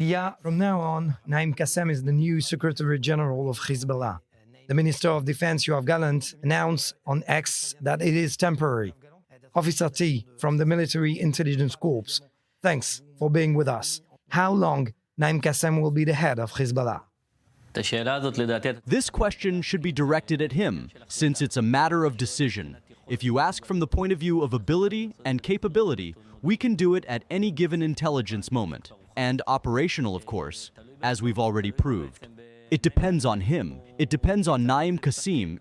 Yeah, from now on, Naim Qassem is the new Secretary General of Hezbollah. The Minister of Defense, Yoav Gallant, announced on X that it is temporary. Officer T from the Military Intelligence Corps, thanks for being with us. How long Naim Qassem will be the head of Hezbollah? This question should be directed at him, since it's a matter of decision. If you ask from the point of view of ability and capability, we can do it at any given intelligence moment, and operational, of course, as we've already proved. It depends on him. It depends on Naim Qassem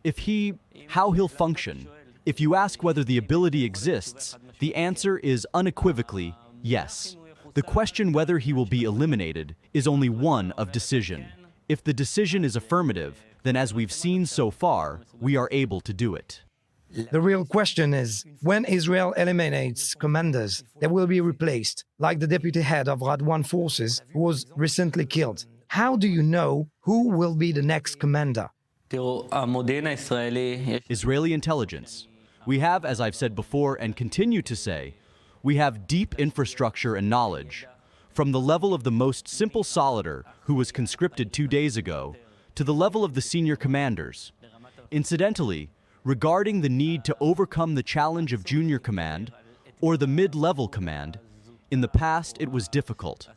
how he'll function. If you ask whether the ability exists, the answer is unequivocally yes. The question whether he will be eliminated is only one of decision. If the decision is affirmative, then as we've seen so far, we are able to do it. The real question is, when Israel eliminates commanders, they will be replaced, like the deputy head of Radwan forces who was recently killed. How do you know who will be the next commander? Israeli intelligence. We have, as I've said before and continue to say, we have deep infrastructure and knowledge, from the level of the most simple solider who was conscripted 2 days ago, to the level of the senior commanders. Incidentally, regarding the need to overcome the challenge of junior command or the mid-level command, in the past it was difficult.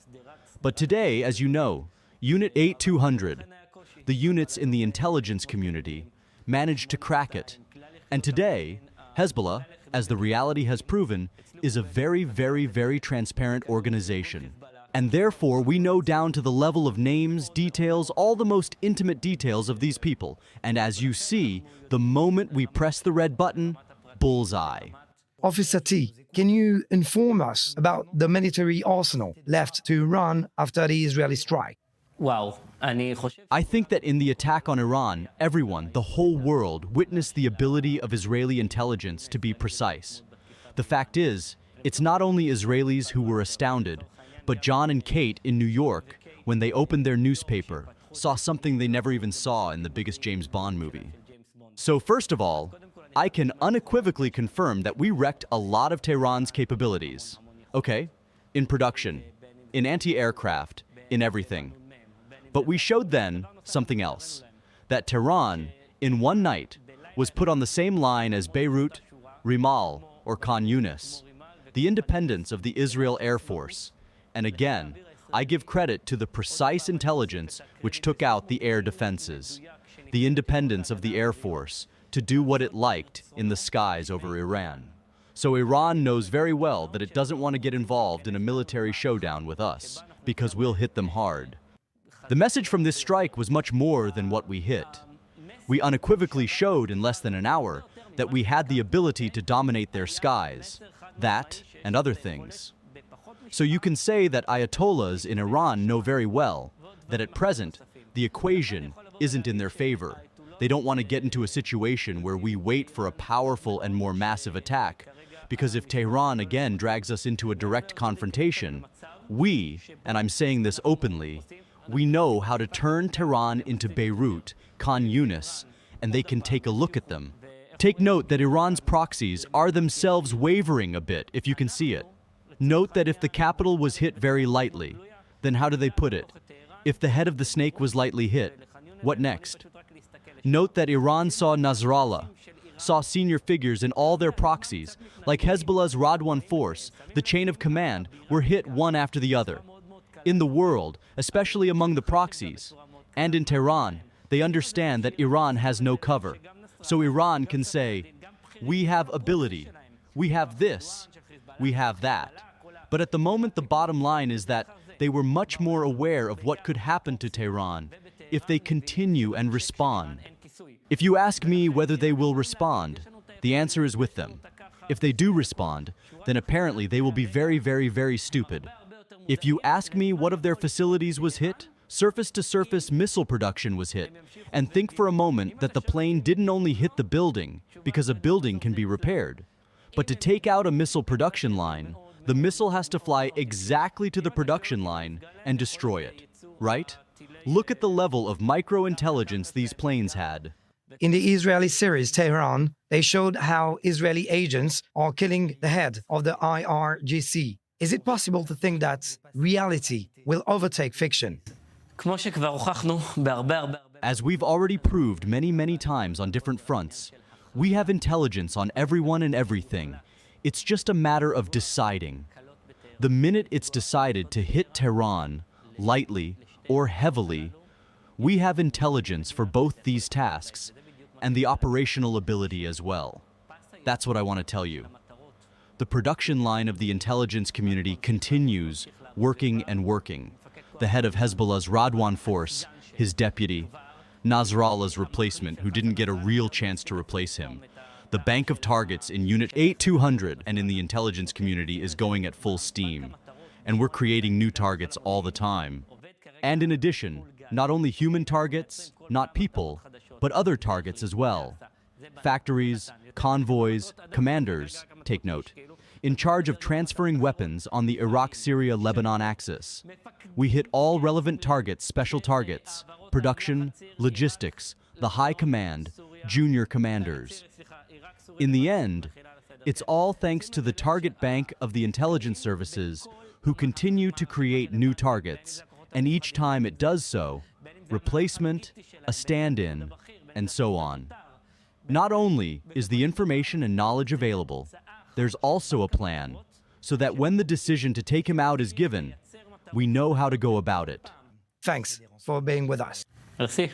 But today, as you know, Unit 8200, the units in the intelligence community, managed to crack it. And today, Hezbollah, as the reality has proven, is a very, very, very transparent organization. And therefore, we know down to the level of names, details, all the most intimate details of these people. And as you see, the moment we press the red button, bullseye. Officer T, can you inform us about the military arsenal left to Iran after the Israeli strike? I think that in the attack on Iran, everyone, the whole world, witnessed the ability of Israeli intelligence to be precise. The fact is, it's not only Israelis who were astounded, but John and Kate in New York, when they opened their newspaper, saw something they never even saw in the biggest James Bond movie. So first of all, I can unequivocally confirm that we wrecked a lot of Tehran's capabilities. Okay, in production, in anti-aircraft, in everything. But we showed then something else, that Tehran, in one night, was put on the same line as Beirut, Rimal, or Khan Yunis, the independence of the Israel Air Force. And again, I give credit to the precise intelligence which took out the air defenses, the independence of the Air Force to do what it liked in the skies over Iran. So Iran knows very well that it doesn't want to get involved in a military showdown with us, because we'll hit them hard. The message from this strike was much more than what we hit. We unequivocally showed in less than an hour that we had the ability to dominate their skies, that and other things. So you can say that Ayatollahs in Iran know very well that at present, the equation isn't in their favor. They don't want to get into a situation where we wait for a powerful and more massive attack, because if Tehran again drags us into a direct confrontation, we, and I'm saying this openly, we know how to turn Tehran into Beirut, Khan Yunis, and they can take a look at them. Take note that Iran's proxies are themselves wavering a bit, if you can see it. Note that if the capital was hit very lightly, then how do they put it? If the head of the snake was lightly hit, what next? Note that Iran saw Nasrallah, saw senior figures in all their proxies, like Hezbollah's Radwan force, the chain of command, were hit one after the other. In the world, especially among the proxies, and in Tehran, they understand that Iran has no cover. So Iran can say, we have ability, we have this, we have that. But at the moment, the bottom line is that they were much more aware of what could happen to Tehran if they continue and respond. If you ask me whether they will respond, the answer is with them. If they do respond, then apparently they will be very, very, very stupid. If you ask me what of their facilities was hit, surface-to-surface missile production was hit. And think for a moment that the plane didn't only hit the building, because a building can be repaired. But to take out a missile production line, the missile has to fly exactly to the production line and destroy it, right? Look at the level of micro-intelligence these planes had. In the Israeli series Tehran, they showed how Israeli agents are killing the head of the IRGC. Is it possible to think that reality will overtake fiction? As we've already proved many times on different fronts, we have intelligence on everyone and everything. It's just a matter of deciding. The minute it's decided to hit Tehran, lightly or heavily, we have intelligence for both these tasks and the operational ability as well. That's what I want to tell you. The production line of the intelligence community continues working and working. The head of Hezbollah's Radwan force, his deputy, Nasrallah's replacement, who didn't get a real chance to replace him. The bank of targets in Unit 8200 and in the intelligence community is going at full steam. And we're creating new targets all the time. And in addition, not only human targets, not people, but other targets as well. Factories, convoys, commanders, take note, in charge of transferring weapons on the Iraq-Syria-Lebanon axis. We hit all relevant targets, special targets, production, logistics, the high command, junior commanders. In the end, it's all thanks to the target bank of the intelligence services who continue to create new targets, and each time it does so, replacement, a stand-in, and so on. Not only is the information and knowledge available, there's also a plan, so that when the decision to take him out is given, we know how to go about it. Thanks for being with us. Merci.